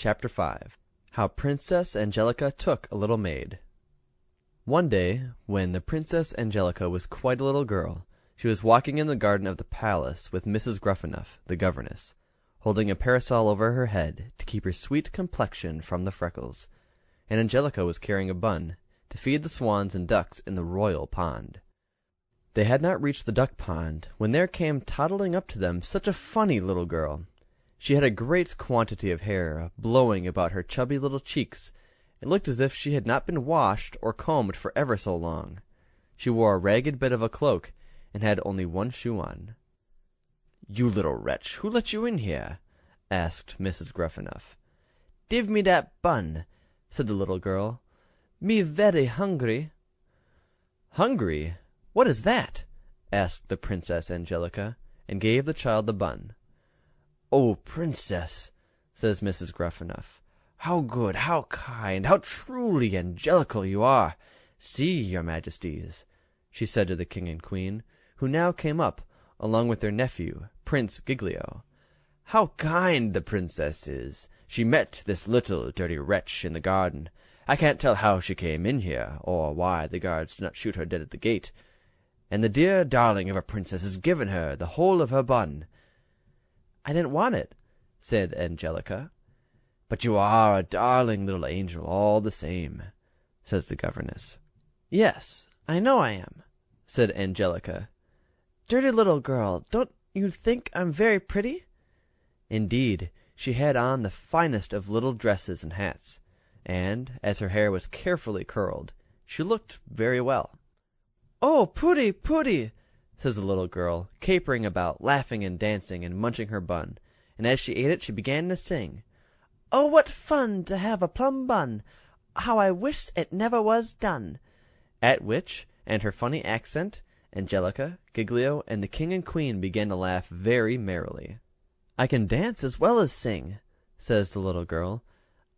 Chapter 5 How Princess Angelica Took a Little Maid. One day, when the Princess Angelica was quite a little girl, she was walking in the garden of the palace with Mrs. Gruffanuff, the governess, holding a parasol over her head to keep her sweet complexion from the freckles, and Angelica was carrying a bun to feed the swans and ducks in the royal pond. They had not reached the duck pond when there came toddling up to them such a funny little girl. She had a great quantity of hair blowing about her chubby little cheeks, and looked as if she had not been washed or combed for ever so long. She wore a ragged bit of a cloak, and had only one shoe on. "You little wretch, who let you in here?" asked Mrs. Gruffanuff. "Give me dat bun," said the little girl. "Me very hungry." "Hungry? What is that?" asked the Princess Angelica, and gave the child the bun. "Oh, Princess," says Mrs. Gruffanuff, "how good, how kind, how truly angelical you are! See, your Majesties," she said to the King and Queen, who now came up, along with their nephew, Prince Giglio. "How kind the Princess is! She met this little dirty wretch in the garden. I can't tell how she came in here, or why the guards did not shoot her dead at the gate. And the dear darling of a princess has given her the whole of her bun." "I didn't want it," said Angelica. "But you are a darling little angel all the same," says the governess. "Yes, I know I am," said Angelica. "Dirty little girl, don't you think I'm very pretty?" Indeed, she had on the finest of little dresses and hats, and, as her hair was carefully curled, she looked very well. "Oh, pooty, pooty!" says the little girl, capering about, laughing and dancing, and munching her bun, and as she ate it she began to sing. "Oh, what fun to have a plum bun! How I wish it never was done!" At which, and her funny accent, Angelica, Giglio, and the King and Queen began to laugh very merrily. "I can dance as well as sing," says the little girl.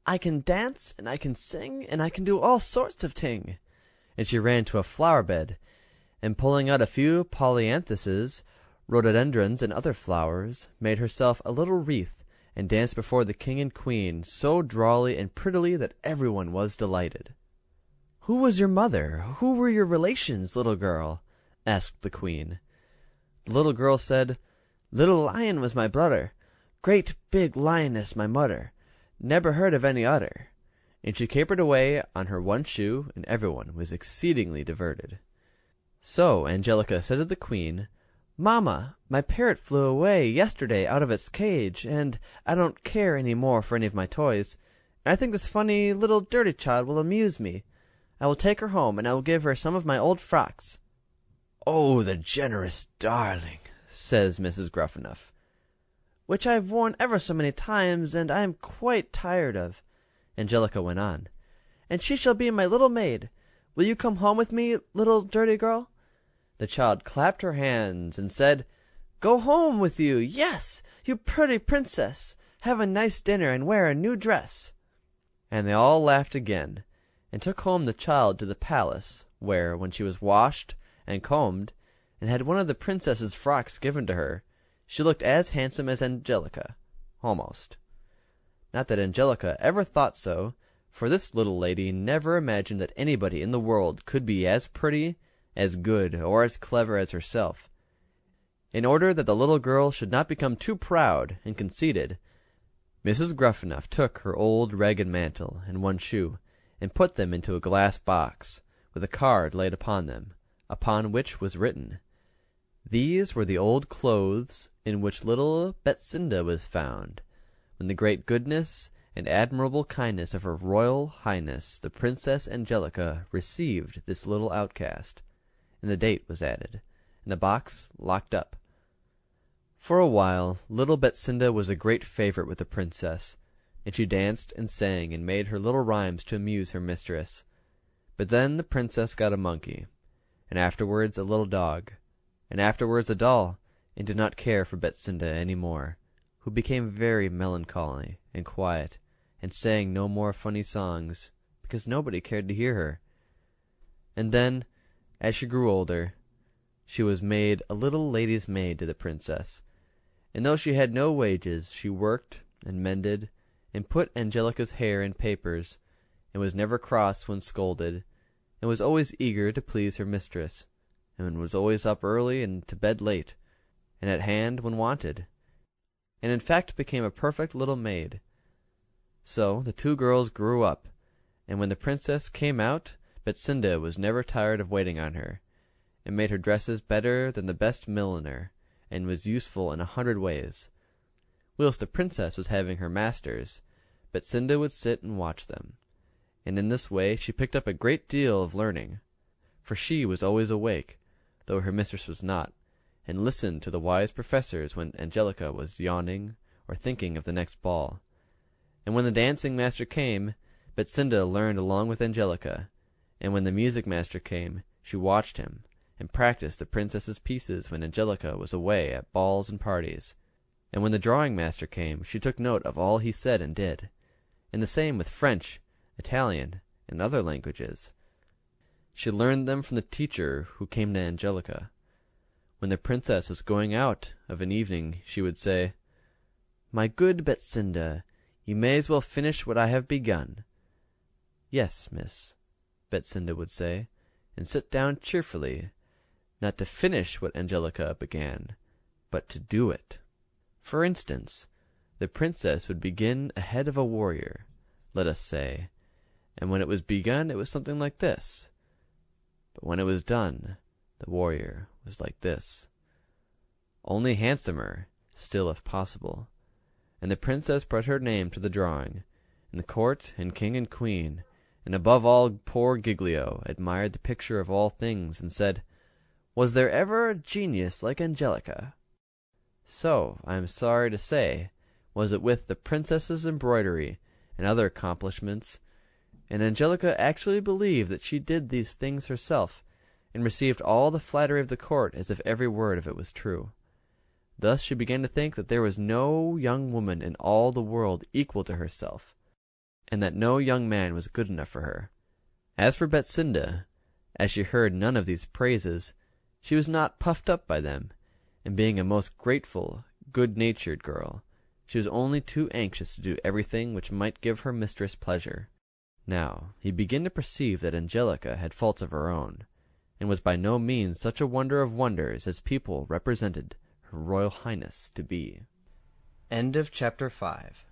"I can dance, and I can sing, and I can do all sorts of ting." And she ran to a flower bed, and pulling out a few polyanthuses, rhododendrons, and other flowers, made herself a little wreath, and danced before the King and Queen so drolly and prettily that everyone was delighted. "Who was your mother? Who were your relations, little girl?" asked the Queen. The little girl said, "Little Lion was my brother, great big Lioness my mother, never heard of any other." And she capered away on her one shoe, and everyone was exceedingly diverted. So Angelica said to the Queen, "Mamma, my parrot flew away yesterday out of its cage, and I don't care any more for any of my toys, and I think this funny little dirty child will amuse me. I will take her home, and I will give her some of my old frocks." "Oh, the generous darling!" says Mrs. Gruffanuff. "Which I've worn ever so many times, and I am quite tired of," Angelica went on. "And she shall be my little maid. Will you come home with me, little dirty girl?" The child clapped her hands and said, "Go home with you, yes, you pretty princess. Have a nice dinner and wear a new dress." And they all laughed again, and took home the child to the palace, where, when she was washed and combed, and had one of the princess's frocks given to her, she looked as handsome as Angelica, almost. Not that Angelica ever thought so, for this little lady never imagined that anybody in the world could be as pretty, as good, or as clever as herself. In order that the little girl should not become too proud and conceited, Mrs. Gruffanuff took her old ragged mantle and one shoe, and put them into a glass box, with a card laid upon them, upon which was written, "These were the old clothes in which little Betsinda was found, when the great goodness and admirable kindness of her Royal Highness the Princess Angelica received this little outcast," and the date was added, and the box locked up. For a while little Betsinda was a great favorite with the princess, and she danced and sang and made her little rhymes to amuse her mistress. But then the princess got a monkey, and afterwards a little dog, and afterwards a doll, and did not care for Betsinda any more, who became very melancholy and quiet, and sang no more funny songs, because nobody cared to hear her. And then, as she grew older, she was made a little lady's maid to the princess, and though she had no wages, she worked and mended and put Angelica's hair in papers, and was never cross when scolded, and was always eager to please her mistress, and was always up early and to bed late, and at hand when wanted, and in fact became a perfect little maid. So the two girls grew up, and when the princess came out, Betsinda was never tired of waiting on her, and made her dresses better than the best milliner, and was useful in 100 ways. Whilst the princess was having her masters, Betsinda would sit and watch them, and in this way she picked up a great deal of learning, for she was always awake, though her mistress was not, and listened to the wise professors when Angelica was yawning or thinking of the next ball. And when the dancing master came, Betsinda learned along with Angelica, and when the music master came, she watched him, and practiced the princess's pieces when Angelica was away at balls and parties. And when the drawing master came, she took note of all he said and did, and the same with French, Italian, and other languages. She learned them from the teacher who came to Angelica. When the princess was going out of an evening, she would say, "My good Betsinda, you may as well finish what I have begun." "Yes, miss," Betsinda would say, and sit down cheerfully, not to finish what Angelica began, but to do it. For instance, the princess would begin a head of a warrior, let us say, and when it was begun it was something like this, but when it was done the warrior was like this, only handsomer still if possible, and the princess put her name to the drawing, and the court and king and queen, and above all poor Giglio, admired the picture of all things, and said, "Was there ever a genius like Angelica?" So, I am sorry to say, was it with the princess's embroidery and other accomplishments, and Angelica actually believed that she did these things herself, and received all the flattery of the court as if every word of it was true. Thus she began to think that there was no young woman in all the world equal to herself, and that no young man was good enough for her. As for Betsinda, as she heard none of these praises, she was not puffed up by them, and being a most grateful, good-natured girl, she was only too anxious to do everything which might give her mistress pleasure. Now he began to perceive that Angelica had faults of her own, and was by no means such a wonder of wonders as people represented her Royal Highness to be. End of Chapter 5.